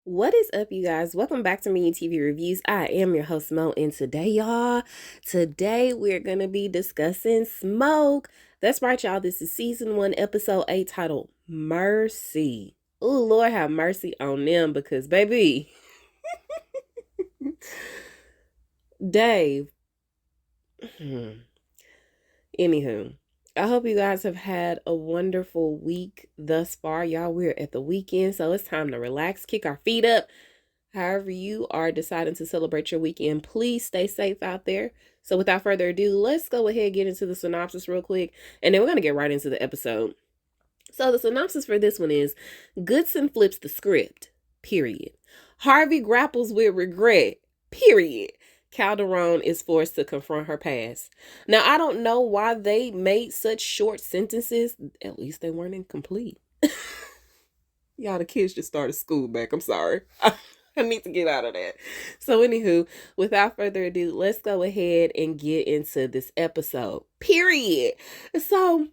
What is up, you guys? Welcome back to Mini TV Reviews. I am your host, Mo, and today we're going to be discussing Smoke. That's right, y'all. This is season 1, episode 8, titled Mercy. Oh, Lord, have mercy on them because, baby, Dave. Anywho, I hope you guys have had a wonderful week thus far. Y'all, we're at the weekend, so it's time to relax, kick our feet up. However you are deciding to celebrate your weekend, please stay safe out there. So without further ado, let's go ahead and get into the synopsis real quick, and then we're going to get right into the episode. So the synopsis for this one is, Gudsen flips the script, period. Harvey grapples with regret, period. Calderone is forced to confront her past. Now, I don't know why they made such short sentences. At least they weren't incomplete. Y'all, the kids just started school back. I'm sorry. I need to get out of that. So, anywho, without further ado, let's go ahead and get into this episode. Period. So,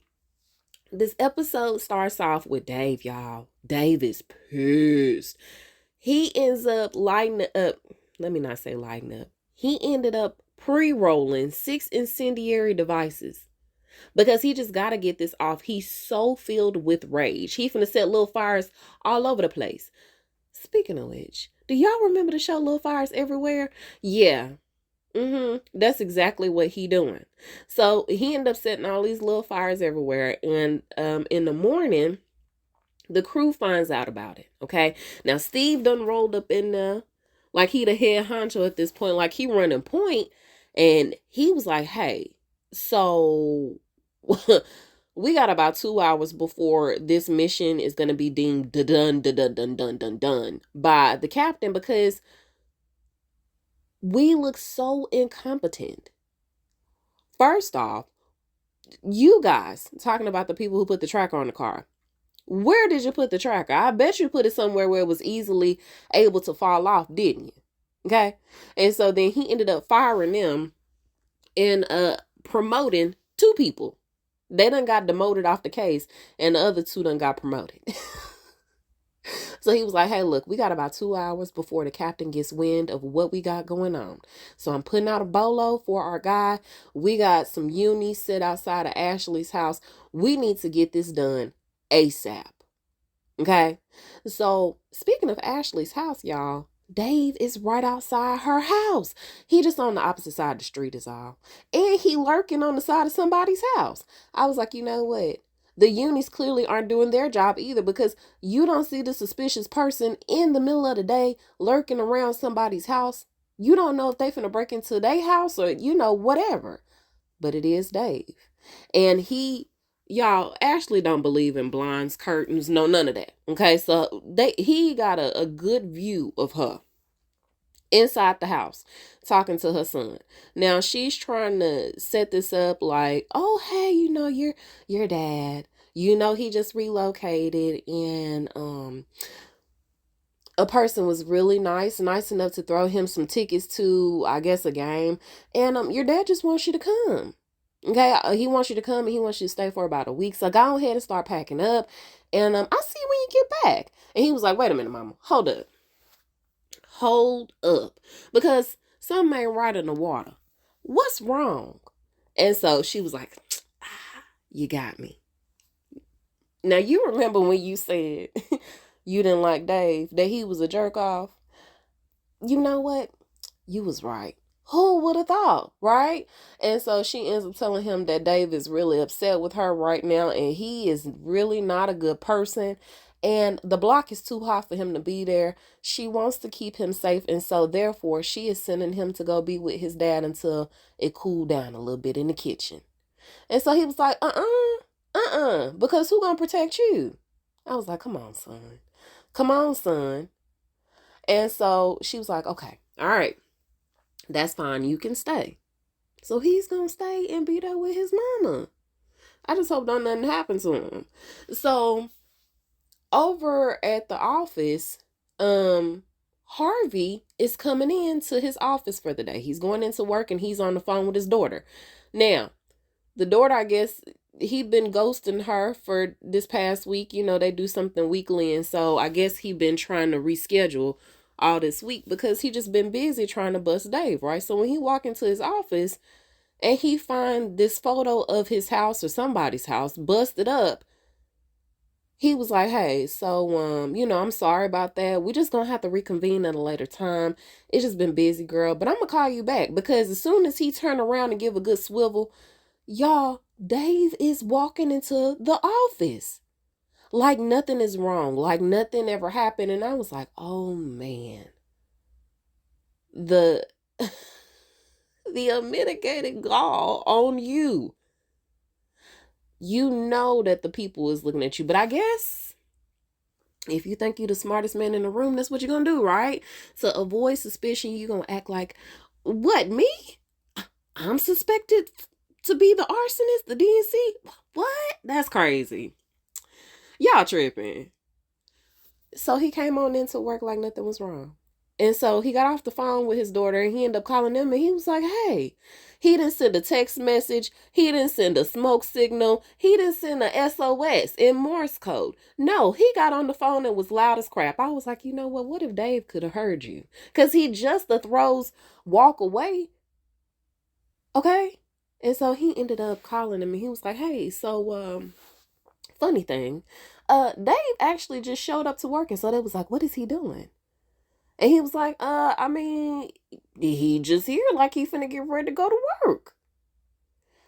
this episode starts off with Dave, y'all. Dave is pissed. He ends up lighting up. Let me not say lighting up. He ended up pre-rolling 6 incendiary devices because he just got to get this off. He's so filled with rage. He finna set little fires all over the place. Speaking of which, do y'all remember the show Little Fires Everywhere? Yeah. That's exactly what he doing. So he ended up setting all these little fires everywhere. And in the morning, the crew finds out about it. Okay. Now Steve done rolled up in there like he the head honcho at this point, like he running point. And he was like, hey, so we got about 2 hours before this mission is going to be deemed done by the captain because we look so incompetent. First off, you guys, talking about the people who put the tracker on the car, where did you put the tracker? I bet you put it somewhere where it was easily able to fall off, didn't you? Okay. And so then he ended up firing them and promoting 2 people. They done got demoted off the case, and the other 2 done got promoted. So he was like, hey, look, we got about 2 hours before the captain gets wind of what we got going on. So I'm putting out a bolo for our guy. We got some unis set outside of Ashley's house. We need to get this done ASAP. Okay? So speaking of Ashley's house, y'all, Dave is right outside her house. He just on the opposite side of the street is all. And he lurking on the side of somebody's house. I was like, you know what? The unis clearly aren't doing their job either because you don't see the suspicious person in the middle of the day lurking around somebody's house. You don't know if they finna break into their house or, whatever. But it is Dave. And y'all, Ashley don't believe in blinds, curtains, no, none of that. Okay, so he got a good view of her inside the house talking to her son. Now she's trying to set this up like, oh hey, your dad, he just relocated and a person was really nice enough to throw him some tickets to, I guess, a game, and your dad just wants you to come. Okay, he wants you to come and he wants you to stay for about a week. So go ahead and start packing up, and I'll see you when you get back. And he was like, wait a minute, mama, hold up, because something ain't right in the water. What's wrong? And so she was like, you got me. Now you remember when you said you didn't like Dave, that he was a jerk off? You know what? You was right. Who would have thought, right? And so she ends up telling him that Dave is really upset with her right now and he is really not a good person. And the block is too hot for him to be there. She wants to keep him safe. And so therefore, she is sending him to go be with his dad until it cooled down a little bit in the kitchen. And so he was like, because who gonna protect you? I was like, come on, son. Come on, son. And so she was like, okay, all right. That's fine. You can stay. So he's going to stay and be there with his mama. I just hope don't nothing happen to him. So over at the office, Harvey is coming into his office for the day. He's going into work and he's on the phone with his daughter. Now, the daughter, I guess, he been ghosting her for this past week. You know, they do something weekly, and so I guess he been trying to reschedule all this week because he just been busy trying to bust Dave, right? So when he walk into his office and he find this photo of his house or somebody's house busted up, he was like, hey, so I'm sorry about that. We just gonna have to reconvene at a later time. It's just been busy, girl, but I'm gonna call you back because as soon as he turned around and give a good swivel, y'all, Dave is walking into the office like nothing is wrong, like nothing ever happened. And I was like, oh man, the the unmitigated gall on you. You know that the people is looking at you, but I guess if you think you're the smartest man in the room, that's what you're gonna do, right? To avoid suspicion, you're gonna act like, what, me? I'm suspected to be the arsonist, the DNC? What? That's crazy. Y'all tripping. So he came on into work like nothing was wrong. And so he got off the phone with his daughter and he ended up calling them and he was like, hey, he didn't send a text message. He didn't send a smoke signal. He didn't send a SOS in Morse code. No, he got on the phone and was loud as crap. I was like, you know what? What if Dave could have heard you? Because he just the throws walk away. Okay. And so he ended up calling him and he was like, hey, so, funny thing, Dave actually just showed up to work. And so they was like, what is he doing? And he was like, I mean, he just here like he finna get ready to go to work.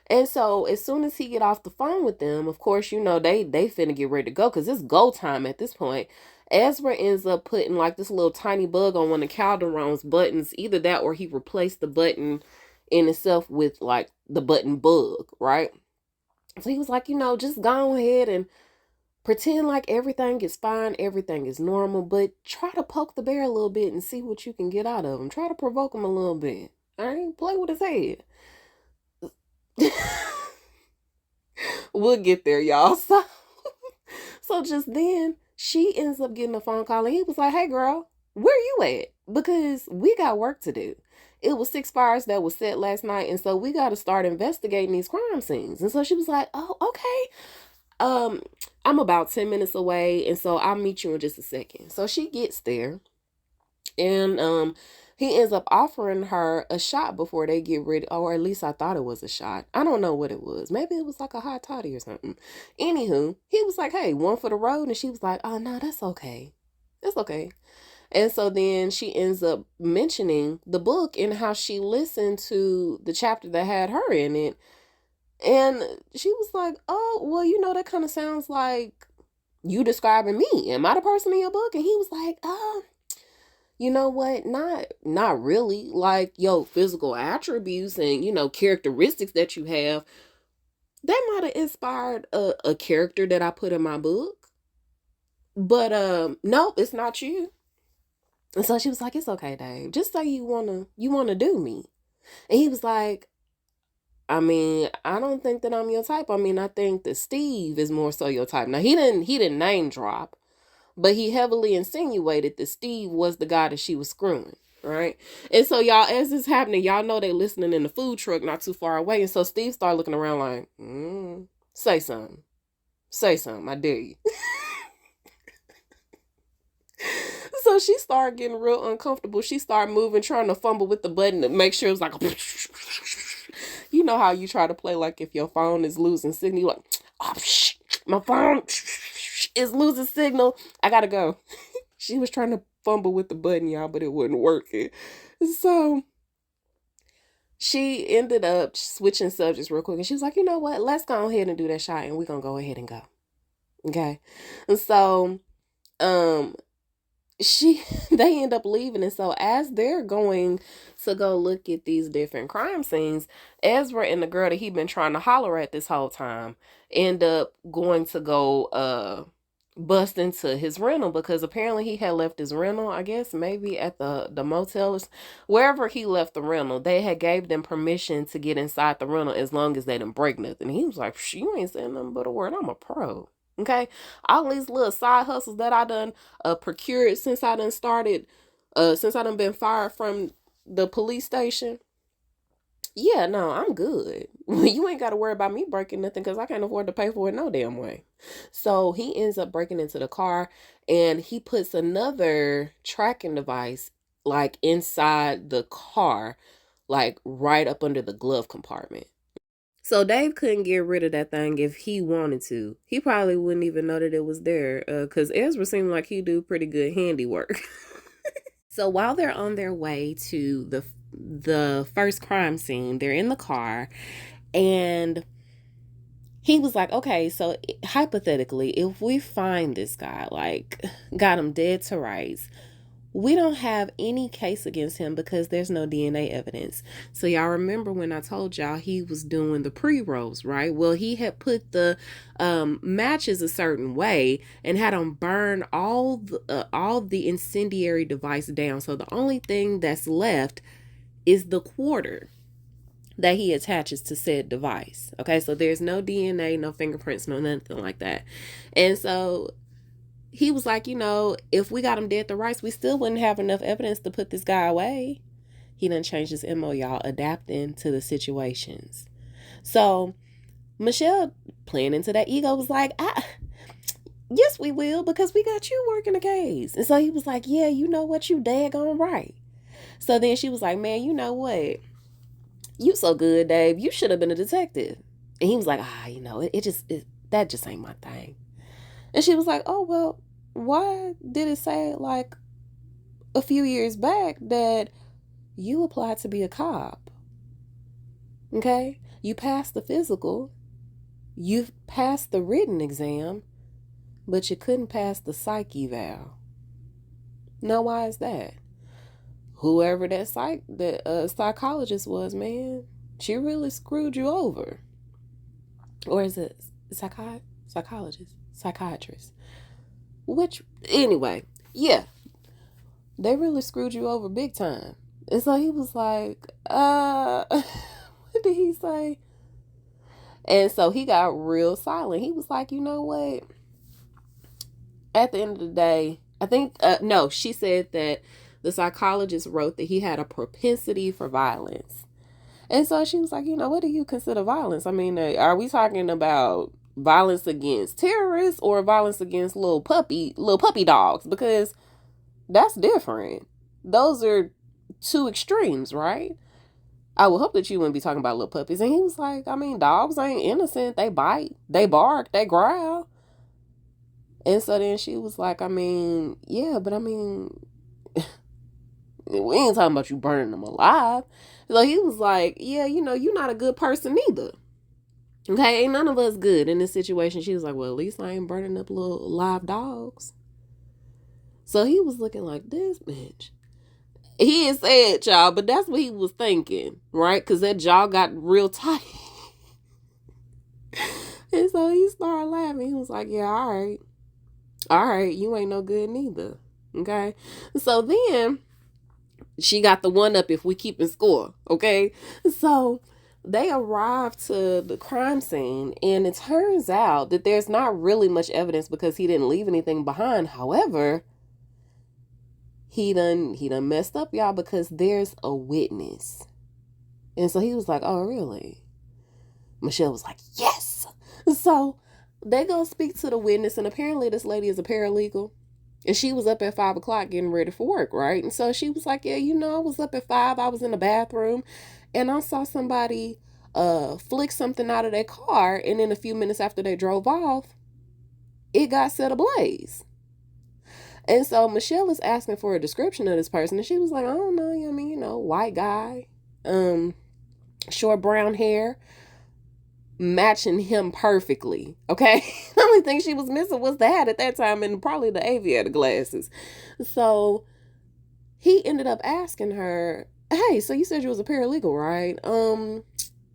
And so as soon as he get off the phone with them, of course, you know, they finna get ready to go because it's go time at this point. Ezra ends up putting like this little tiny bug on one of Calderone's buttons. Either that or he replaced the button in itself with like the button bug, right? So he was like, you know, just go ahead and pretend like everything is fine, everything is normal, but try to poke the bear a little bit and see what you can get out of him. Try to provoke him a little bit. All right, play with his head. We'll get there, y'all. So just then, she ends up getting a phone call and he was like, hey girl, where you at? Because we got work to do. It was 6 fires that was set last night, and so we got to start investigating these crime scenes. And so she was like, oh, okay. I'm about 10 minutes away, and so I'll meet you in just a second. So she gets there, and he ends up offering her a shot before they get ready, or at least I thought it was a shot. I don't know what it was. Maybe it was like a hot toddy or something. Anywho, he was like, hey, one for the road, and she was like, oh no, that's okay. That's okay. And so then she ends up mentioning the book and how she listened to the chapter that had her in it. And she was like, oh, well, you know, that kind of sounds like you describing me. Am I the person in your book? And he was like, you know what? Not really. Like your physical attributes and, you know, characteristics that you have, that might have inspired a character that I put in my book. But no, it's not you. And so she was like, it's okay, Dave. Just say you wanna do me. And he was like, I mean, I don't think that I'm your type. I mean, I think that Steve is more so your type. Now he didn't name drop, but he heavily insinuated that Steve was the guy that she was screwing, right? And so y'all, as this happening, y'all know they listening in the food truck not too far away. And so Steve started looking around like, say something. Say something, I dare you. So she started getting real uncomfortable. She started moving, trying to fumble with the button to make sure it was like, you know how you try to play like if your phone is losing signal, you're like, oh, my phone is losing signal. I gotta go. She was trying to fumble with the button, y'all, but it wasn't working. So she ended up switching subjects real quick. And she was like, you know what? Let's go ahead and do that shot and we're going to go ahead and go. Okay. And so, they end up leaving, and so as they're going to go look at these different crime scenes, Ezra and the girl that he'd been trying to holler at this whole time end up going to go bust into his rental because apparently he had left his rental, I guess maybe at the motel, wherever he left the rental. They had gave them permission to get inside the rental as long as they didn't break nothing. He was like, you ain't saying nothing but a word, I'm a pro. Okay, all these little side hustles that I done procured since I done started, since I done been fired from the police station, Yeah, no, I'm good. You ain't got to worry about me breaking nothing because I can't afford to pay for it no damn way. So he ends up breaking into the car and he puts another tracking device like inside the car, like right up under the glove compartment. So Dave couldn't get rid of that thing if he wanted to. He probably wouldn't even know that it was there because Ezra seemed like he do pretty good handiwork. So while they're on their way to the first crime scene, they're in the car and he was like, okay, so hypothetically, if we find this guy, like got him dead to rights, we don't have any case against him because there's no DNA evidence. So y'all remember when I told y'all he was doing the pre-rolls, right? Well, he had put the matches a certain way and had them burn all the incendiary device down. So the only thing that's left is the quarter that he attaches to said device. Okay, so there's no DNA, no fingerprints, no nothing like that. And so he was like, if we got him dead to rights, we still wouldn't have enough evidence to put this guy away. He done changed his MO, y'all, adapting to the situations. So Michelle, playing into that ego, was like, yes, we will, because we got you working the case. And so he was like, yeah, you know what, you daggone right. So then she was like, man, you know what? You so good, Dave. You should have been a detective. And he was like, that just ain't my thing. And she was like, oh, well, why did it say like a few years back that you applied to be a cop? Okay? You passed the physical, you've passed the written exam, but you couldn't pass the psych eval. Now, why is that? Whoever that psychologist was, man, she really screwed you over. Or is it psychiatrist? Which, anyway, yeah, they really screwed you over big time. And so he was like, what did he say? And so he got real silent. He was like, you know what? At the end of the day, I think, no, she said that the psychologist wrote that he had a propensity for violence. And so she was like, what do you consider violence? I mean, are we talking about violence against terrorists or violence against little puppy dogs? Because that's different. Those are two extremes, right? I would hope that you wouldn't be talking about little puppies. And he was like, I mean, dogs ain't innocent. They bite, they bark, they growl. And so then she was like, I mean, yeah, but I mean, we ain't talking about you burning them alive. So he was like, yeah, you're not a good person either. Okay, ain't none of us good in this situation. She was like, well, at least I ain't burning up little live dogs. So he was looking like, this bitch. He ain't said, y'all, but that's what he was thinking, right? Because that jaw got real tight. And so he started laughing. He was like, yeah, all right, you ain't no good neither. Okay. So then she got the one up if we keeping score. Okay. So they arrived to the crime scene and it turns out that there's not really much evidence because he didn't leave anything behind. However, he done messed up, y'all, because there's a witness. And so he was like, oh, really? Michelle was like, yes. So they go speak to the witness, and apparently this lady is a paralegal. And she was up at 5 o'clock getting ready for work, right? And so she was like, yeah, I was up at 5. I was in the bathroom, and I saw somebody flick something out of their car, and then a few minutes after they drove off, it got set ablaze. And so Michelle is asking for a description of this person, and she was like, I don't know, I mean, white guy, short brown hair, matching him perfectly. Okay. The only thing she was missing was the hat at that time and probably the aviator glasses. So he ended up asking her, hey, so you said you was a paralegal, right?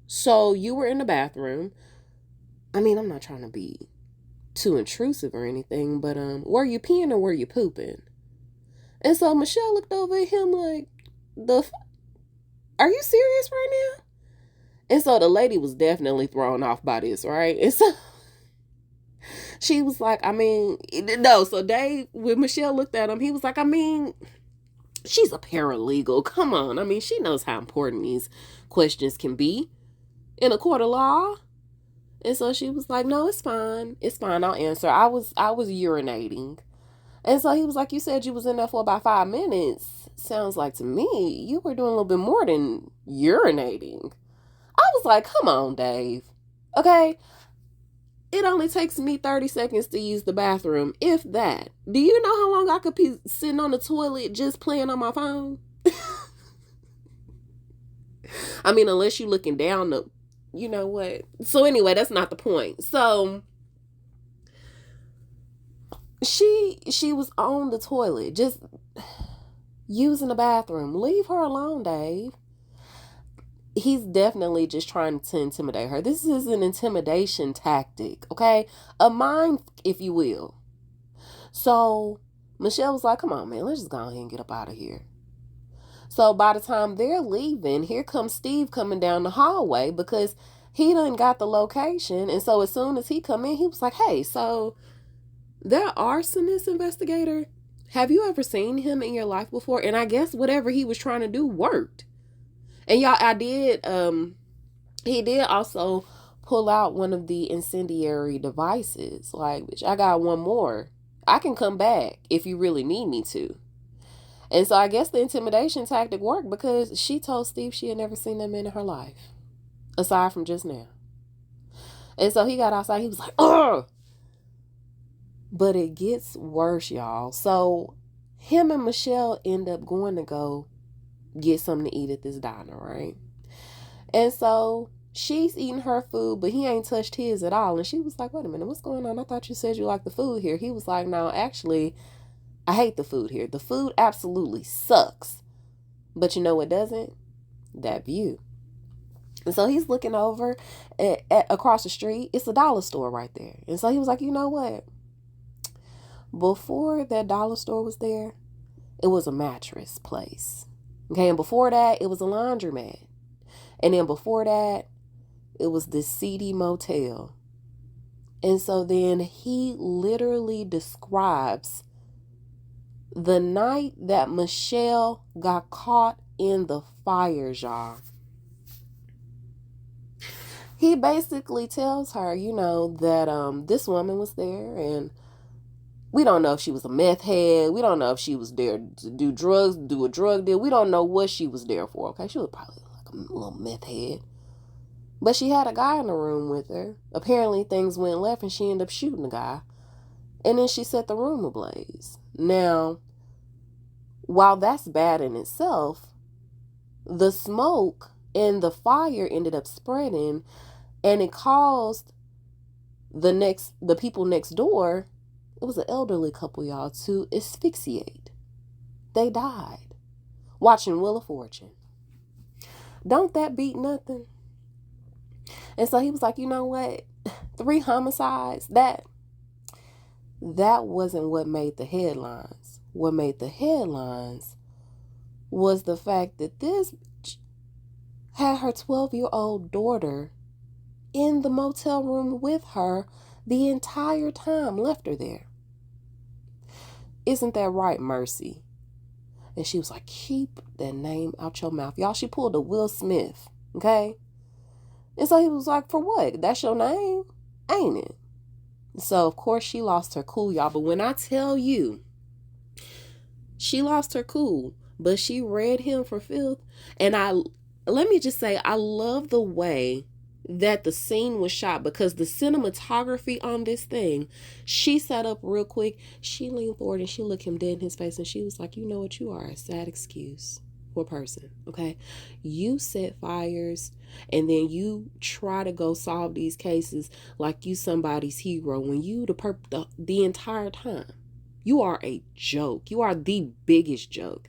So you were in the bathroom. I mean, I'm not trying to be too intrusive or anything, but were you peeing or were you pooping? And so Michelle looked over at him like, are you serious right now? And so the lady was definitely thrown off by this, right? And so she was like, I mean, no. So Dave, when Michelle looked at him, he was like, I mean, She's a paralegal. Come on. I mean, she knows how important these questions can be in a court of law. And so she was like, no, it's fine. It's fine. I'll answer. I was urinating. And so he was like, you said you was in there for about 5 minutes. Sounds like to me, you were doing a little bit more than urinating. I was like, come on, Dave. Okay. It only takes me 30 seconds to use the bathroom, if that. Do you know how long I could be sitting on the toilet just playing on my phone? I mean, unless you're looking down the, you know what? So anyway, that's not the point. So she was on the toilet, just using the bathroom. Leave her alone, Dave. He's definitely just trying to intimidate her. This is an intimidation tactic, okay? A mind, if you will. So Michelle was like, come on, man, let's just go ahead and get up out of here. So by the time they're leaving, here comes Steve coming down the hallway because he done got the location. And so as soon as he come in, he was like, hey, so their arsonist investigator, have you ever seen him in your life before? And I guess whatever he was trying to do worked. And y'all, he did also pull out one of the incendiary devices. Like, bitch, I got one more. I can come back if you really need me to. And so I guess the intimidation tactic worked because she told Steve she had never seen that man in her life, aside from just now. And so he got outside. He was like, ugh. But it gets worse, y'all. So him and Michelle end up going to go get something to eat at this diner, right? And so she's eating her food, but he ain't touched his at all. And she was like, wait a minute, what's going on? I thought you said you liked the food here. He was like, no, actually, I hate the food here. The food absolutely sucks. But you know what doesn't? That view. And so he's looking over at across the street. It's a dollar store right there. And so he was like, you know what? Before that dollar store was there, it was a mattress place. Okay, and before that, it was a laundromat. And then before that, it was this seedy motel. And so then he literally describes the night that Michelle got caught in the fires, y'all. He basically tells her, you know, that this woman was there, and we don't know if she was a meth head. We don't know if she was there to do drugs, do a drug deal. We don't know what she was there for, okay? She was probably like a little meth head. But she had a guy in the room with her. Apparently things went left and she ended up shooting the guy. And then she set the room ablaze. Now, while that's bad in itself, the smoke and the fire ended up spreading, and it caused the people next door, it was an elderly couple, y'all, to asphyxiate. They died watching Wheel of Fortune. Don't that beat nothing? And so he was like, you know what? 3 homicides, that wasn't what made the headlines. What made the headlines was the fact that this had her 12-year-old daughter in the motel room with her the entire time, left her there. Isn't that right, Mercy? And she was like, keep that name out your mouth. Y'all, she pulled a Will Smith, okay? And so he was like, for what? That's your name? Ain't it? So, of course, she lost her cool, y'all. But when I tell you, she lost her cool, but she read him for filth. And let me just say, I love the way that the scene was shot, because the cinematography on this thing, she sat up real quick. She leaned forward and she looked him dead in his face, and she was like, you know what? You are a sad excuse for a person, okay? You set fires and then you try to go solve these cases like you somebody's hero when you the entire time. You are a joke. You are the biggest joke.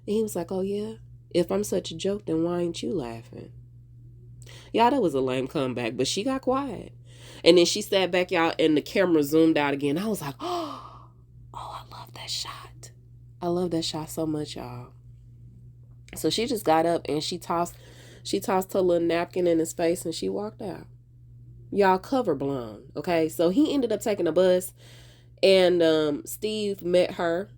And he was like, oh yeah? If I'm such a joke, then why ain't you laughing? Y'all, that was a lame comeback, but she got quiet. And then she sat back, y'all, and the camera zoomed out again. I was like, oh, I love that shot. I love that shot so much, y'all. So she just got up and she tossed her little napkin in his face and she walked out. Y'all, cover blown, okay? So he ended up taking a bus, and Steve met her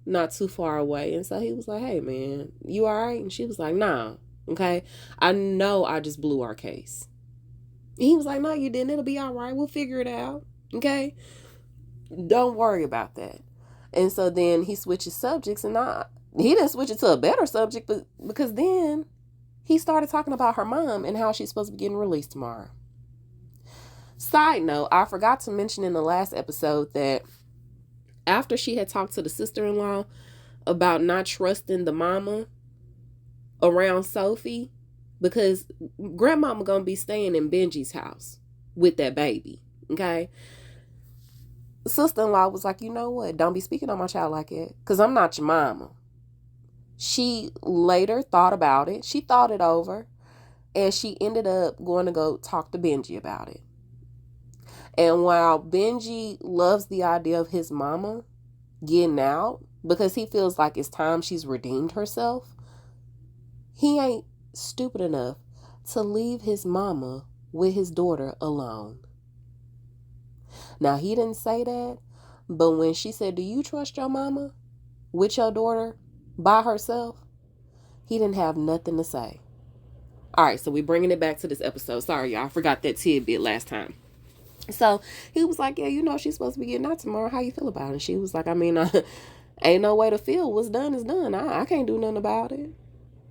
not too far away. And so he was like, hey, man, you all right? And she was like, nah, okay? I know I just blew our case. And he was like, no, you didn't. It'll be all right. We'll figure it out, okay? Don't worry about that. And so then he switches subjects, and he didn't switch it to a better subject, but because then he started talking about her mom and how she's supposed to be getting released tomorrow. Side note, I forgot to mention in the last episode that after she had talked to the sister-in-law about not trusting the mama around Sophie, because grandmama gonna be staying in Benji's house with that baby, okay? Sister-in-law was like, you know what? Don't be speaking on my child like that, because I'm not your mama. She later thought about it. She thought it over, and she ended up going to go talk to Benji about it. And while Benji loves the idea of his mama getting out because he feels like it's time she's redeemed herself, he ain't stupid enough to leave his mama with his daughter alone. Now, he didn't say that, but when she said, do you trust your mama with your daughter by herself? He didn't have nothing to say. All right, so we're bringing it back to this episode. Sorry, y'all. I forgot that tidbit last time. So he was like, yeah, you know, she's supposed to be getting out tomorrow. How you feel about it? And she was like, I mean, ain't no way to feel. What's done is done. I can't do nothing about it.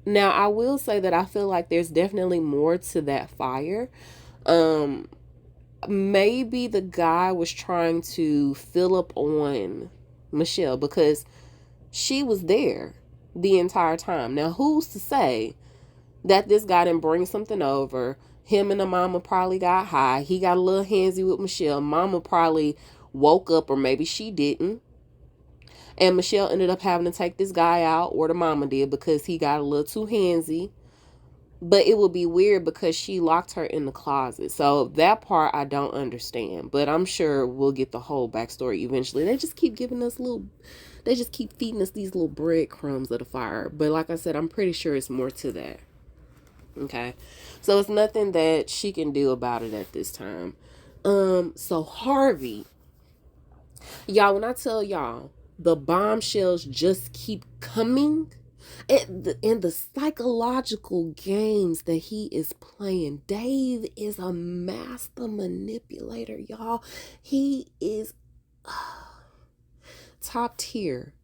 Now, I will say that I feel like there's definitely more to that fire. Maybe the guy was trying to fill up on Michelle because she was there the entire time. Now, who's to say that this guy didn't bring something over? Him and the mama probably got high. He got a little handsy with Michelle. Mama probably woke up, or maybe she didn't. And Michelle ended up having to take this guy out, or the mama did, because he got a little too handsy. But it would be weird because she locked her in the closet. So that part I don't understand. But I'm sure we'll get the whole backstory eventually. They just keep giving us they just keep feeding us these little breadcrumbs of the fire. But like I said, I'm pretty sure it's more to that. Okay, so it's nothing that she can do about it at this time. So Harvey, y'all, when I tell y'all the bombshells just keep coming, and the psychological games that he is playing, Dave is a master manipulator, y'all. He is top tier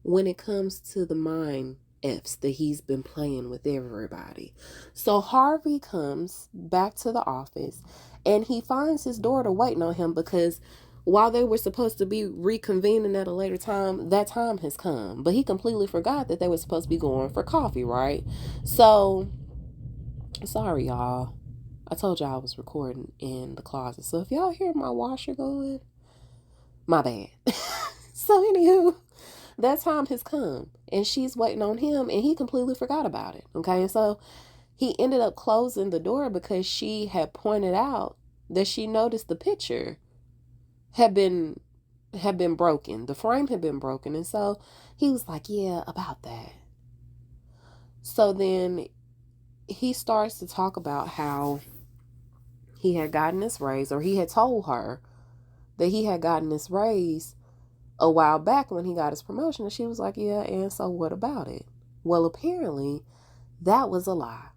when it comes to the mind F's that he's been playing with everybody. So Harvey comes back to the office and he finds his daughter waiting on him because while they were supposed to be reconvening at a later time, that time has come. But he completely forgot that they were supposed to be going for coffee, right? So, sorry, y'all. I told y'all I was recording in the closet. So if y'all hear my washer going, my bad. So anywho, that time has come and she's waiting on him and he completely forgot about it. Okay. And so he ended up closing the door because she had pointed out that she noticed the picture had been broken. The frame had been broken. And so he was like, yeah, about that. So then he starts to talk about how he had gotten this raise, or he had told her that he had gotten this raise a while back when he got his promotion. And she was like, yeah, and so what about it? Well, apparently that was a lie.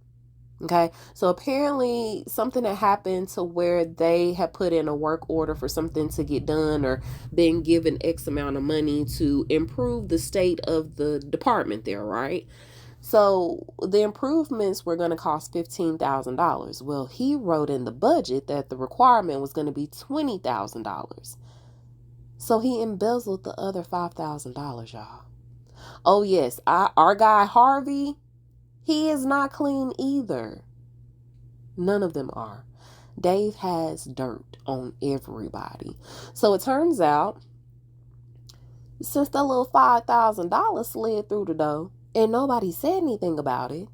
Okay, so apparently something had happened to where they had put in a work order for something to get done or been given X amount of money to improve the state of the department there, right? So the improvements were going to cost $15,000. Well, he wrote in the budget that the requirement was going to be $20,000. So he embezzled the other $5,000, y'all. Oh yes, our guy Harvey, he is not clean either. None of them are. Dave has dirt on everybody. So it turns out, since that little $5,000 slid through the door and nobody said anything about it,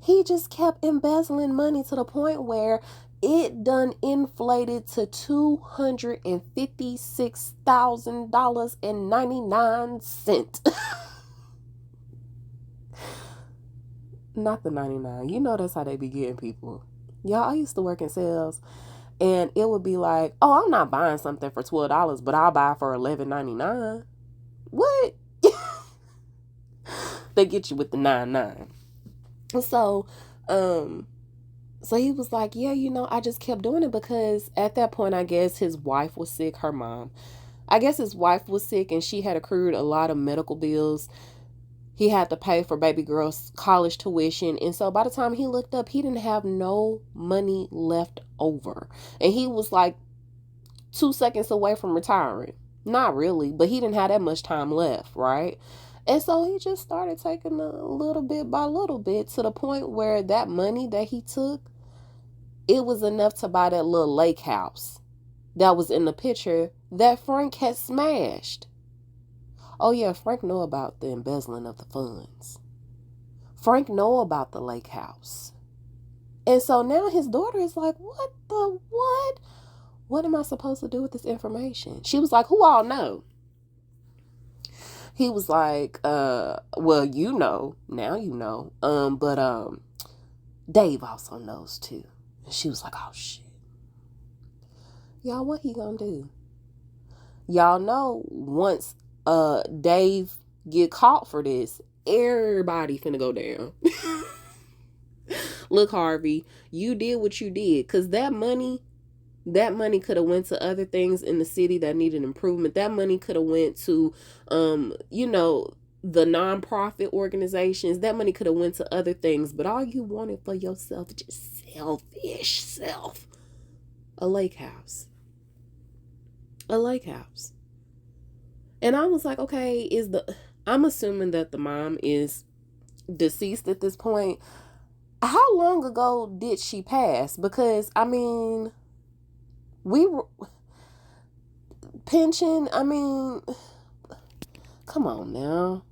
he just kept embezzling money to the point where it done inflated to $256,000.99. Not the 99. You know that's how they be getting people. Y'all, I used to work in sales and it would be like, oh, I'm not buying something for $12, but I'll buy it for $11.99. What? They get you with the 9-9. So, so he was like, yeah, I just kept doing it because at that point, I guess his wife was sick, her mom. I guess his wife was sick and she had accrued a lot of medical bills. He had to pay for baby girl's college tuition. And so by the time he looked up, he didn't have no money left over. And he was like 2 seconds away from retiring. Not really, but he didn't have that much time left, right? And so he just started taking a little bit by little bit to the point where that money that he took, it was enough to buy that little lake house that was in the picture that Frank had smashed. Oh yeah, Frank knew about the embezzling of the funds. Frank knew about the lake house. And so now his daughter is like, what? What am I supposed to do with this information? She was like, who all know? He was like, well, now you know. But Dave also knows too. And she was like, oh shit. Y'all, what he gonna do? Y'all know once Dave get caught for this, everybody finna go down. Look, Harvey, you did what you did, because that money could have went to other things in the city that needed improvement. That money could have went to the nonprofit organizations. That money could have went to other things, but all you wanted for yourself, just selfish self, a lake house. And I was like, okay, I'm assuming that the mom is deceased at this point. How long ago did she pass? Because, I mean, pension, I mean, come on now.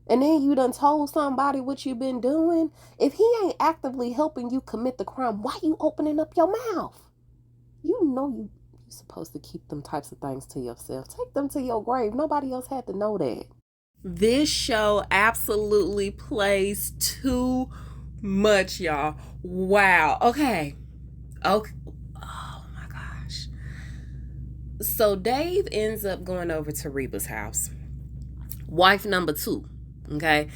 And then you done told somebody what you been doing. If he ain't actively helping you commit the crime, why you opening up your mouth? You know you're supposed to keep them types of things to yourself. Take them to your grave. Nobody else had to know that. This show absolutely plays too much, y'all. Wow. Okay. Oh my gosh. So Dave ends up going over to Reba's house. Wife number 2. Okay.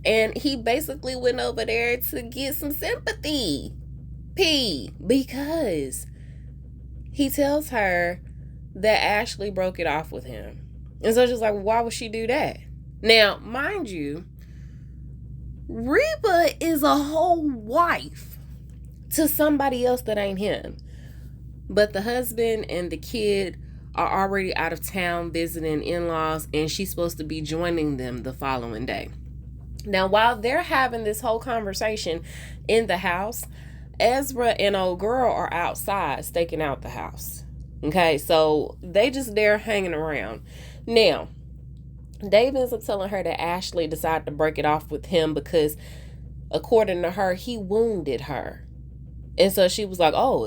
And he basically went over there to get some sympathy. Because he tells her that Ashley broke it off with him. And so she's like, why would she do that? Now, mind you, Reba is a whole wife to somebody else that ain't him. But the husband and the kid are already out of town visiting in-laws, and she's supposed to be joining them the following day. Now, while they're having this whole conversation in the house, Ezra and old girl are outside staking out the house. Okay, so they just there hanging around. Now, Dave ends up telling her that Ashley decided to break it off with him because, according to her, he wounded her. And so she was like, oh,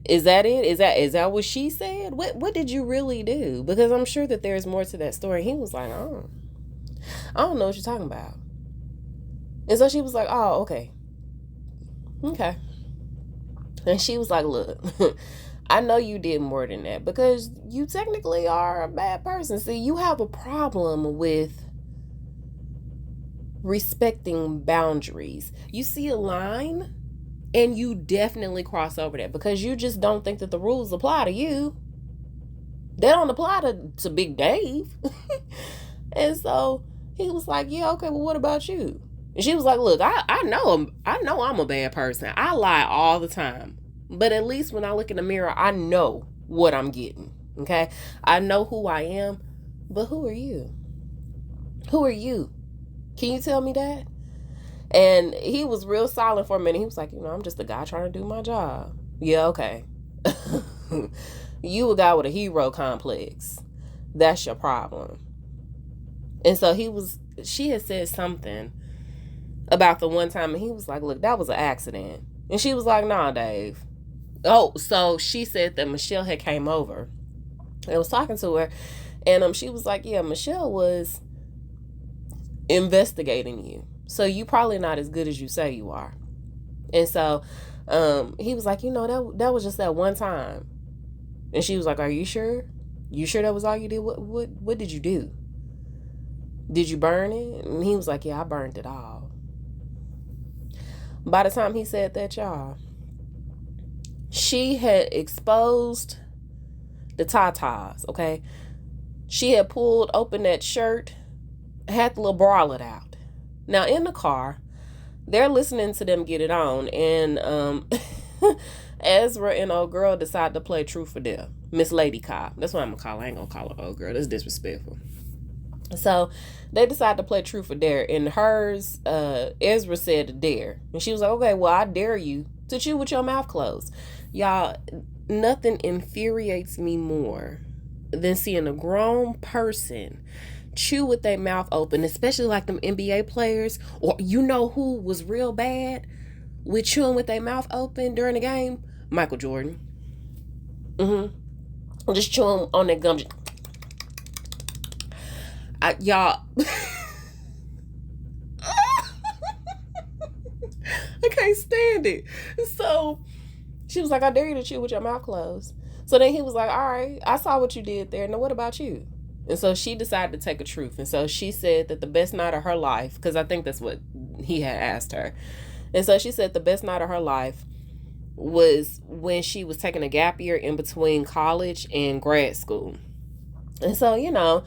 is that it? Is that what she said? What did you really do? Because I'm sure that there's more to that story. He was like, oh, I don't know what you're talking about. And so she was like, oh, okay. And she was like, look, I know you did more than that because you technically are a bad person. See, you have a problem with respecting boundaries. You see a line and you definitely cross over that because you just don't think that the rules apply to you. They don't apply to Big Dave. And so he was like, yeah, okay, well, what about you? And she was like, look, I know I'm a bad person. I lie all the time. But at least when I look in the mirror, I know what I'm getting. Okay? I know who I am. But who are you? Who are you? Can you tell me that? And he was real silent for a minute. He was like, I'm just a guy trying to do my job. Yeah, okay. You a guy with a hero complex. That's your problem. And so she had said something about the one time, and he was like, look, that was an accident. And she was like, nah, Dave. Oh, so she said that Michelle had came over and was talking to her, and she was like, yeah, Michelle was investigating you, so you probably not as good as you say you are. And so he was like, that was just that one time. And she was like, are you sure that was all you did? What did you do? Did you burn it? And he was like, yeah, I burned it all. By the time he said that, y'all, she had exposed the tatas, okay? She had pulled open that shirt, had the little bralette out. Now, in the car, they're listening to them get it on, and Ezra and old girl decide to play Truth or Dare. Miss Lady Cop. That's what I'm gonna call her. I ain't gonna call her old girl. That's disrespectful. So they decide to play Truth or Dare, and hers, Ezra said to dare, and she was like, okay, well, I dare you to chew with your mouth closed. Y'all, nothing infuriates me more than seeing a grown person chew with their mouth open, especially like them NBA players, or you know who was real bad with chewing with their mouth open during the game? Michael Jordan. Just chewing on that gum. Y'all, I can't stand it. So she was like, I dare you to chew with your mouth closed. So then he was like, all right, I saw what you did there. Now what about you? And so she decided to take a truth. And so she said that the best night of her life, because I think that's what he had asked her. And so she said the best night of her life was when she was taking a gap year in between college and grad school. And so, you know,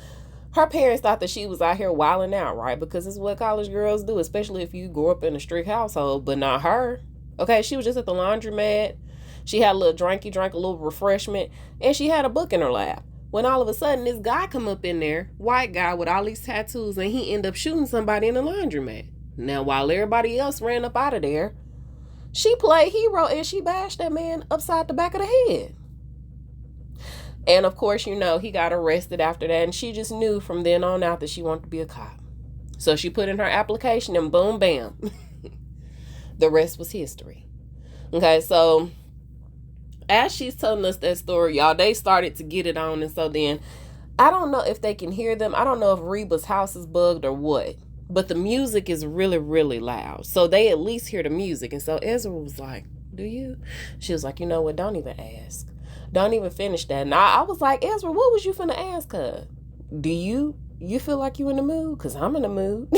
her parents thought that she was out here wilding out, right? Because it's what college girls do, especially if you grew up in a strict household, but not her. Okay, she was just at the laundromat. She had a little drank a little refreshment, and she had a book in her lap. When all of a sudden, this guy come up in there, white guy with all these tattoos, and he end up shooting somebody in the laundromat. Now, while everybody else ran up out of there, she played hero, and she bashed that man upside the back of the head. And of course, you know, he got arrested after that, and she just knew from then on out that she wanted to be a cop. So she put in her application, and boom, bam. The rest was history. Okay, so as she's telling us that story, y'all, they started to get it on, and so then, I don't know if they can hear them. I don't know if Reba's house is bugged or what, but the music is really, really loud. So they at least hear the music, and so Ezra was like, do you? She was like, you know what, don't even ask. Don't even finish that. And I was like, Ezra, what was you finna ask her? Do you feel like you in the mood? Because I'm in the mood.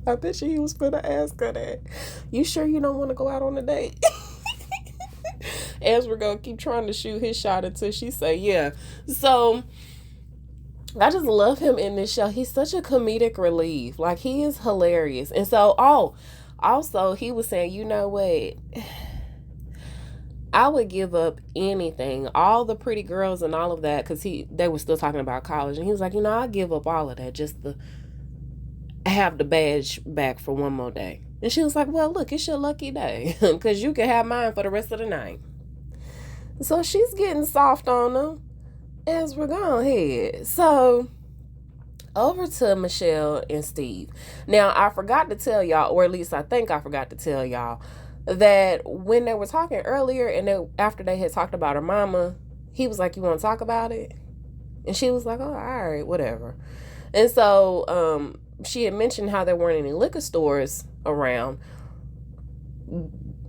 I bet he was finna ask her that. You sure you don't want to go out on a date? Ezra gonna keep trying to shoot his shot until she say yeah. So I just love him in this show. He's such a comedic relief. Like, he is hilarious. And so, also he was saying, you know what? I would give up anything, all the pretty girls and all of that, because they were still talking about college. And he was like, you know, I'll give up all of that just to have the badge back for one more day. And she was like, well, look, it's your lucky day, because you can have mine for the rest of the night. So she's getting soft on them as we're going ahead. So over to Michelle and Steve. Now, I forgot to tell y'all, or at least I think I forgot to tell y'all, that when they were talking earlier, and after they had talked about her mama, he was like, you want to talk about it? And she was like, oh, all right, whatever. And so she had mentioned how there weren't any liquor stores around,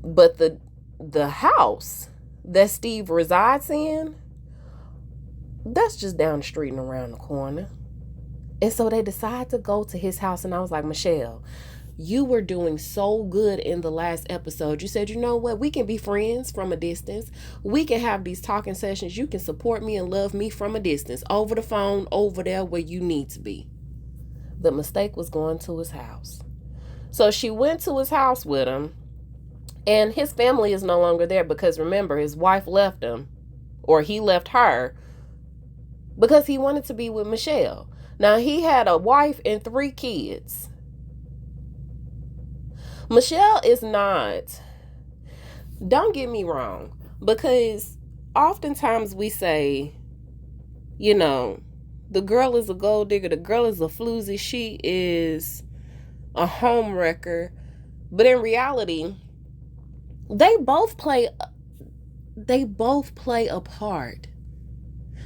but the house that Steve resides in, that's just down the street and around the corner. And so they decide to go to his house, and I was like, Michelle, you were doing so good in the last episode. You said, you know what? We can be friends from a distance. We can have these talking sessions. You can support me and love me from a distance, over the phone, over there where you need to be. The mistake was going to his house. So she went to his house with him, and his family is no longer there because, remember, his wife left him, or he left her, because he wanted to be with Michelle. Now, he had a wife and 3 kids. Michelle is not, don't get me wrong, because oftentimes we say, you know, the girl is a gold digger, the girl is a floozy, she is a home wrecker. But in reality, they both play a part.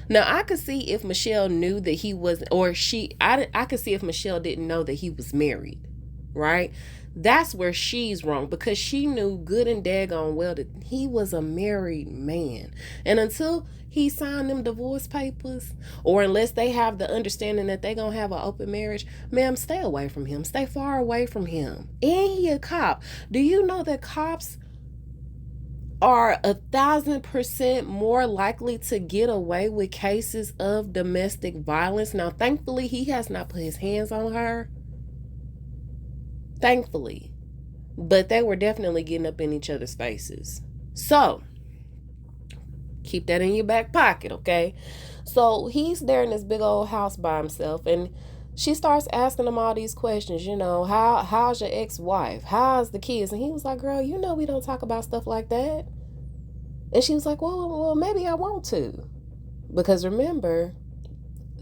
Now, I could see if Michelle knew that he wasn't, or I could see if Michelle didn't know that he was married, right? That's where she's wrong, because she knew good and daggone well that he was a married man. And until he signed them divorce papers, or unless they have the understanding that they're going to have an open marriage, ma'am, stay away from him. Stay far away from him. And he a cop. Do you know that cops are 1,000% more likely to get away with cases of domestic violence? Now, thankfully, he has not put his hands on her. Thankfully. But they were definitely getting up in each other's faces. So, keep that in your back pocket, okay? So, he's there in this big old house by himself, and she starts asking him all these questions, how's your ex-wife? How's the kids? And he was like, girl, we don't talk about stuff like that. And she was like, well, maybe I want to. Because remember,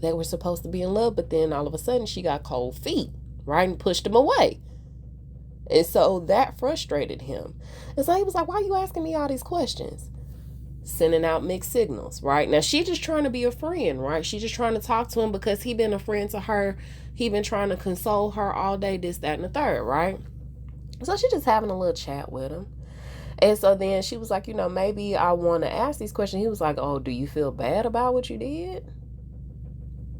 they were supposed to be in love, but then all of a sudden she got cold feet, right? And pushed him away. And so that frustrated him. And so he was like, why are you asking me all these questions? Sending out mixed signals, right? Now, she just trying to be a friend, right? She just trying to talk to him because he been a friend to her. He been trying to console her all day, this, that, and the third, right? So she just having a little chat with him. And so then she was like, maybe I want to ask these questions. He was like, oh, do you feel bad about what you did?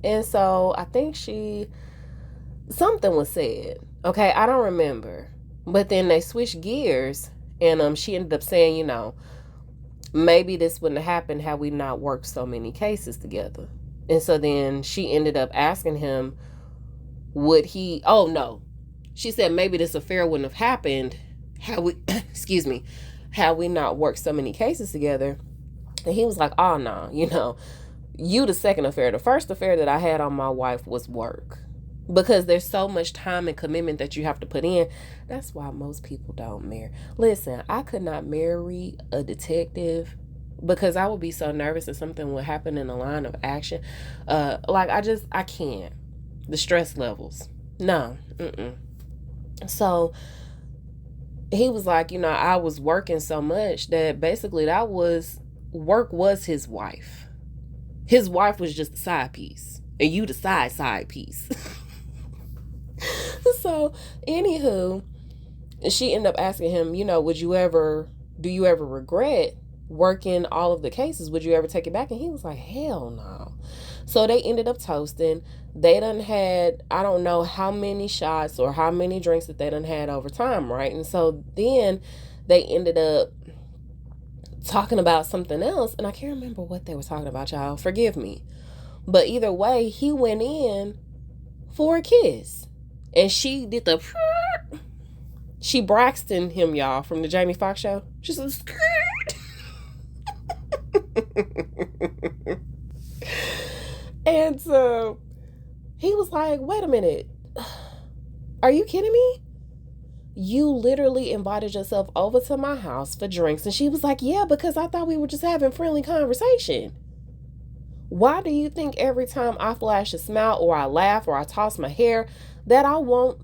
And so I think something was said. Okay, I don't remember. But then they switched gears, and she ended up saying, maybe this wouldn't have happened had we not worked so many cases together. And so then she ended up asking him, she said maybe this affair wouldn't have happened had we, had we not worked so many cases together. And he was like, oh no, you the second affair. The first affair that I had on my wife was work. Because there's so much time and commitment that you have to put in. That's why most people don't marry. Listen, I could not marry a detective because I would be so nervous that something would happen in the line of action. I can't. The stress levels. No. So he was like, I was working so much that basically work was his wife. His wife was just a side piece. And you the side piece. So, anywho, she ended up asking him, do you ever regret working all of the cases? Would you ever take it back? And he was like, hell no. So they ended up toasting. They done had, I don't know how many shots or how many drinks that they done had over time, right? And so then they ended up talking about something else, and I can't remember what they were talking about, y'all. Forgive me. But either way, he went in for a kiss. And she did she Braxton him, y'all, from the Jamie Foxx show. She said, and so he was like, wait a minute. Are you kidding me? You literally invited yourself over to my house for drinks. And she was like, yeah, because I thought we were just having friendly conversation. Why do you think every time I flash a smile or I laugh or I toss my hair that I want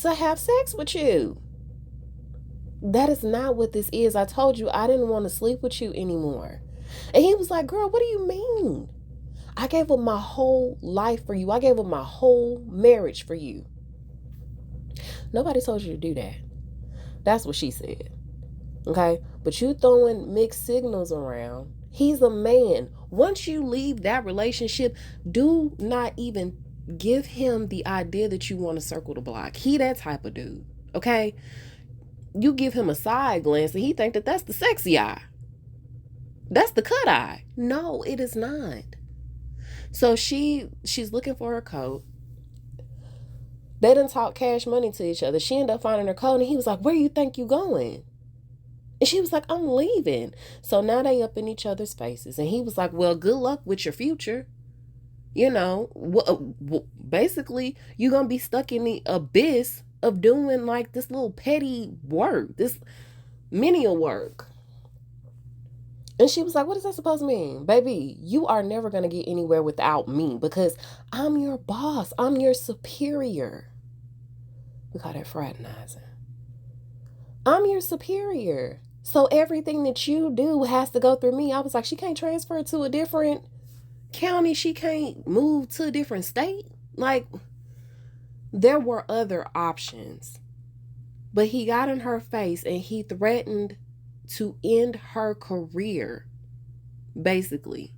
to have sex with you? That is not what this is. I told you I didn't want to sleep with you anymore. And he was like, girl, what do you mean? I gave up my whole life for you. I gave up my whole marriage for you. Nobody told you to do that. That's what she said. Okay? But you throwing mixed signals around. He's a man. Once you leave that relationship, do not even give him the idea that you want to circle the block. He that type of dude. Okay? You give him a side glance and he think that that's the sexy eye. That's the cut eye. No, it is not. So she's looking for her coat. They done talk cash money to each other. She ended up finding her coat and he was like, where you think you going? And she was like, I'm leaving. So now they up in each other's faces. And he was like, well, good luck with your future. Basically, you're going to be stuck in the abyss of doing like this little petty work, this menial work. And she was like, what is that supposed to mean? Baby, you are never going to get anywhere without me because I'm your boss. I'm your superior. We call that fraternizing. I'm your superior. So everything that you do has to go through me. I was like, she can't transfer to a different county. She can't move to a different state. Like, there were other options. But he got in her face and he threatened to end her career, basically.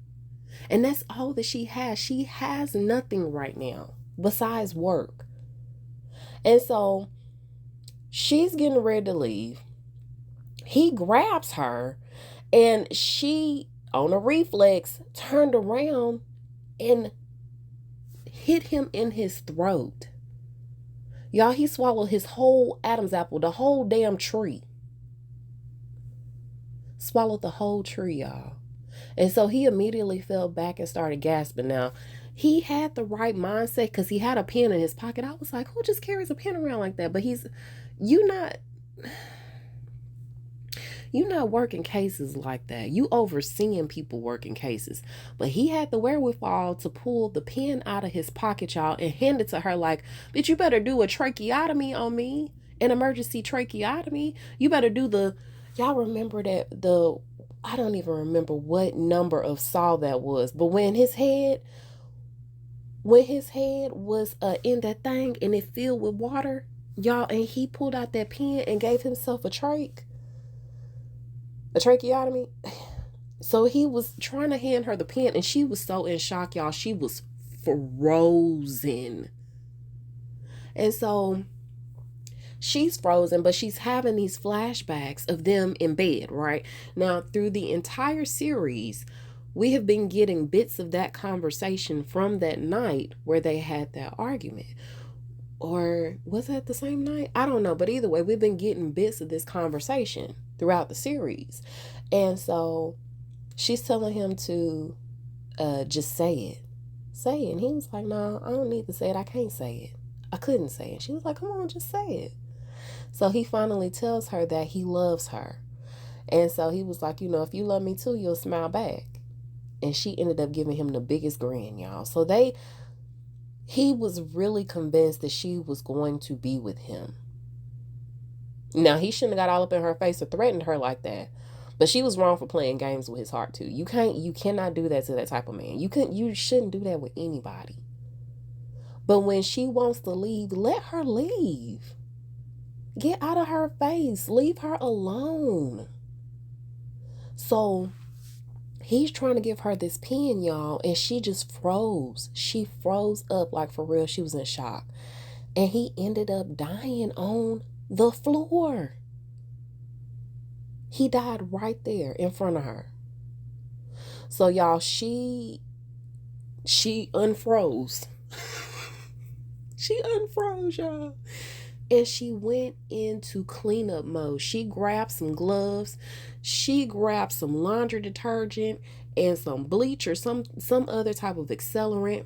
And that's all that she has. She has nothing right now besides work. And so she's getting ready to leave. He grabs her and she, on a reflex, turned around and hit him in his throat. Y'all, he swallowed his whole Adam's apple, the whole damn tree. Swallowed the whole tree, y'all. And so he immediately fell back and started gasping. Now, he had the right mindset because he had a pen in his pocket. I was like, who just carries a pen around like that? But you not working cases like that. You overseeing people working cases. But he had the wherewithal to pull the pen out of his pocket, y'all, and hand it to her like, bitch, you better do a tracheotomy on me. An emergency tracheotomy. You better do y'all remember I don't even remember what number of saw that was. But when his head was in that thing and it filled with water, y'all, and he pulled out that pen and gave himself a tracheotomy. So he was trying to hand her the pen and she was so in shock, y'all. She was frozen. And so she's frozen, but she's having these flashbacks of them in bed, right? Now, through the entire series, we have been getting bits of that conversation from that night where they had that argument. Or was that the same night? I don't know. But either way, we've been getting bits of this conversation throughout the series. And so she's telling him to just say it. Say it. And he was like, no, I don't need to say it. I can't say it. I couldn't say it. She was like, come on, just say it. So he finally tells her that he loves her. And so he was like, if you love me too, you'll smile back. And she ended up giving him the biggest grin, y'all. So he was really convinced that she was going to be with him. Now, he shouldn't have got all up in her face or threatened her like that. But she was wrong for playing games with his heart too. You cannot do that to that type of man. You shouldn't do that with anybody. But when she wants to leave, let her leave. Get out of her face. Leave her alone. So he's trying to give her this pen, y'all, and she just froze. She froze up like for real. She was in shock. And he ended up dying on the floor. He died right there in front of her. So y'all, she unfroze. She unfroze, y'all. And she went into cleanup mode. She grabbed some gloves. She grabbed some laundry detergent and some bleach or some other type of accelerant.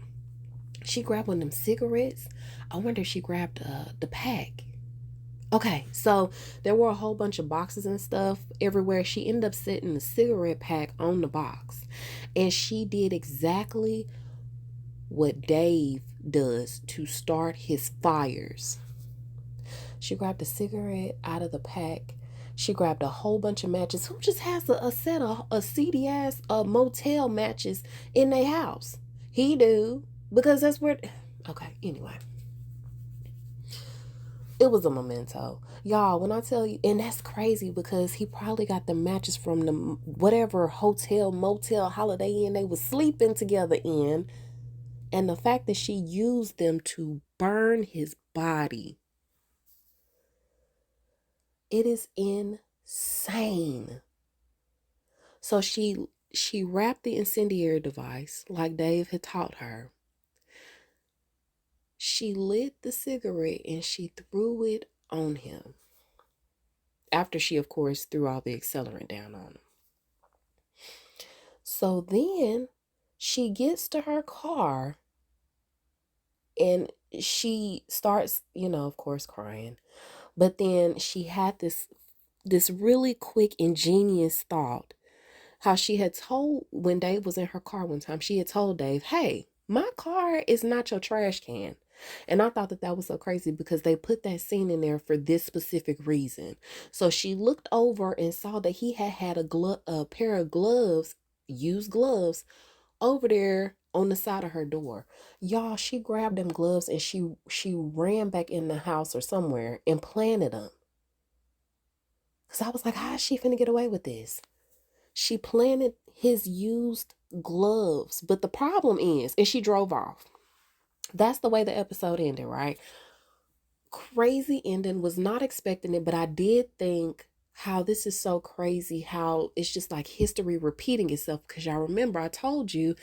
She grabbed one of them cigarettes. I wonder if she grabbed the pack. Okay, so there were a whole bunch of boxes and stuff everywhere. She ended up setting the cigarette pack on the box. And she did exactly what Dave does to start his fires. She grabbed a cigarette out of the pack. She grabbed a whole bunch of matches. Who just has a set of a seedy ass motel matches in their house? He do. Because that's where... Okay, anyway. It was a memento. Y'all, when I tell you... And that's crazy because he probably got the matches from the whatever hotel, motel, Holiday Inn they was sleeping together in. And the fact that she used them to burn his body. It is insane. So she wrapped the incendiary device like Dave had taught her. She lit the cigarette and she threw it on him. After she, of course, threw all the accelerant down on him. So then she gets to her car and she starts, of course, crying. But then she had this really quick, ingenious thought. How she had told, when Dave was in her car one time, she had told Dave, hey, my car is not your trash can. And I thought that was so crazy because they put that scene in there for this specific reason. So she looked over and saw that he had a pair of gloves, used gloves, over there on the side of her door. Y'all, she grabbed them gloves and she ran back in the house or somewhere and planted them. Because I was like, how is she finna get away with this? She planted his used gloves. But the problem is, and she drove off. That's the way the episode ended, right? Crazy ending, was not expecting it, but I did think how this is so crazy, how it's just like history repeating itself. Because y'all remember, I told you,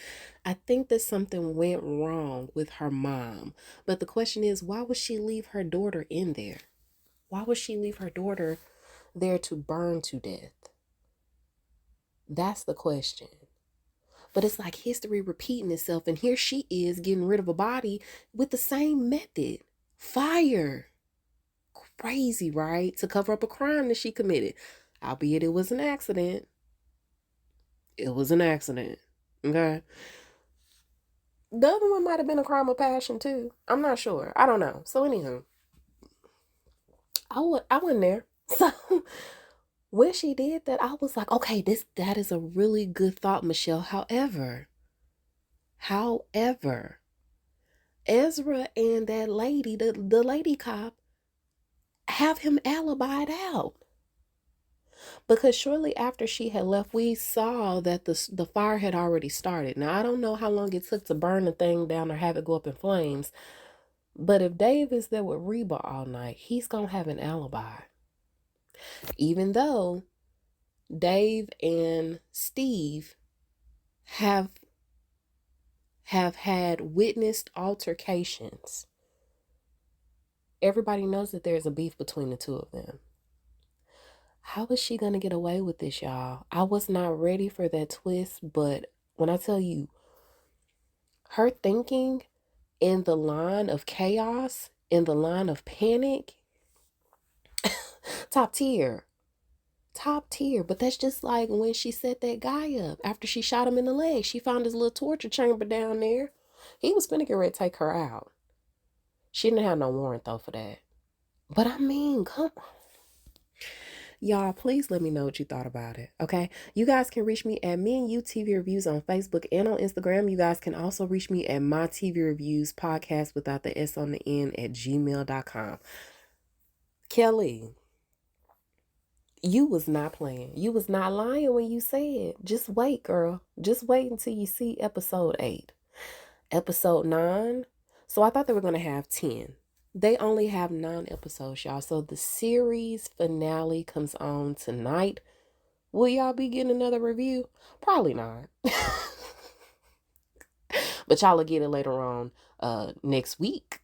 I think that something went wrong with her mom. But the question is, why would she leave her daughter in there? Why would she leave her daughter there to burn to death? That's the question. But it's like history repeating itself, and here she is getting rid of a body with the same method. Fire. Crazy, right? To cover up a crime that she committed. Albeit it was an accident. It was an accident. Okay. The other one might have been a crime of passion too. I'm not sure. I don't know. So anywho, I went there. So when she did that, I was like, okay, that is a really good thought, Michelle. However, Ezra and that lady, the lady cop, have him alibied out. Because shortly after she had left, we saw that the fire had already started. Now, I don't know how long it took to burn the thing down or have it go up in flames. But if Dave is there with Reba all night, he's going to have an alibi. Even though Dave and Steve have had witnessed altercations. Everybody knows that there's a beef between the two of them. How is she going to get away with this, y'all? I was not ready for that twist, but when I tell you, her thinking in the line of chaos, in the line of panic, top tier. Top tier. But that's just like when she set that guy up after she shot him in the leg. She found his little torture chamber down there. He was finna get ready to take her out. She didn't have no warrant though for that. But I mean, come on. Y'all, please let me know what you thought about it, okay? You guys can reach me at Me and You TV Reviews on Facebook and on Instagram. You guys can also reach me at My TV Reviews Podcast without the S on the end at gmail.com. Kelly, you was not playing. You was not lying when you said, just wait, girl. Just wait until you see episode 8. Episode 9. So I thought they were going to have 10. They only have 9 episodes, y'all. So the series finale comes on tonight. Will y'all be getting another review? Probably not. But y'all will get it later on next week.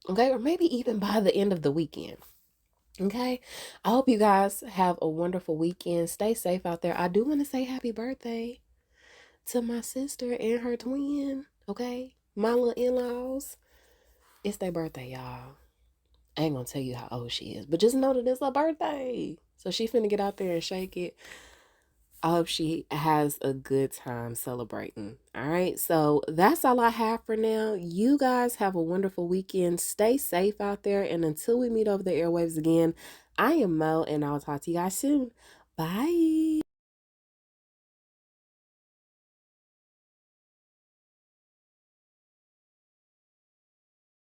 Okay? Or maybe even by the end of the weekend. Okay? I hope you guys have a wonderful weekend. Stay safe out there. I do want to say happy birthday to my sister and her twin. Okay? My little in-laws. It's their birthday, y'all. I ain't gonna tell you how old she is, but just know that it's her birthday. So she finna get out there and shake it. I hope she has a good time celebrating. All right, so that's all I have for now. You guys have a wonderful weekend. Stay safe out there. And until we meet over the airwaves again, I am Mo, and I'll talk to you guys soon. Bye.